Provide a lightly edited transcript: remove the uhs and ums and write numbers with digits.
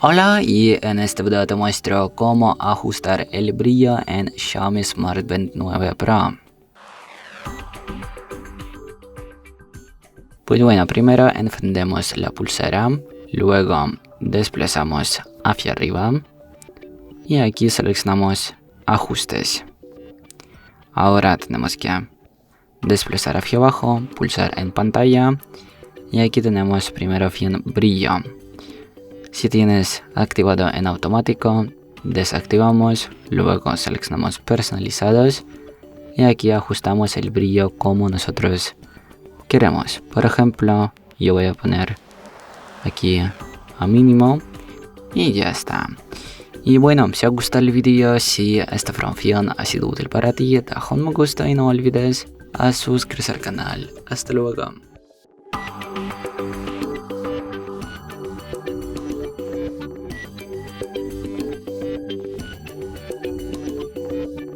Hola, y en este video te muestro cómo ajustar el brillo en XIAOMI Smart Band 9 Pro. Pues bueno, primero encendemos la pulsera, luego desplazamos hacia arriba y aquí seleccionamos ajustes. Ahora tenemos que desplazar hacia abajo, pulsar en pantalla y aquí tenemos primera opción brillo. Si tienes activado en automático, desactivamos, luego seleccionamos personalizados y aquí ajustamos el brillo como nosotros queremos. Por ejemplo, yo voy a poner aquí a mínimo y ya está. Y bueno, si os gustó el vídeo, si esta función ha sido útil para ti, deja un me gusta y no olvides a suscribirse al canal. Hasta luego.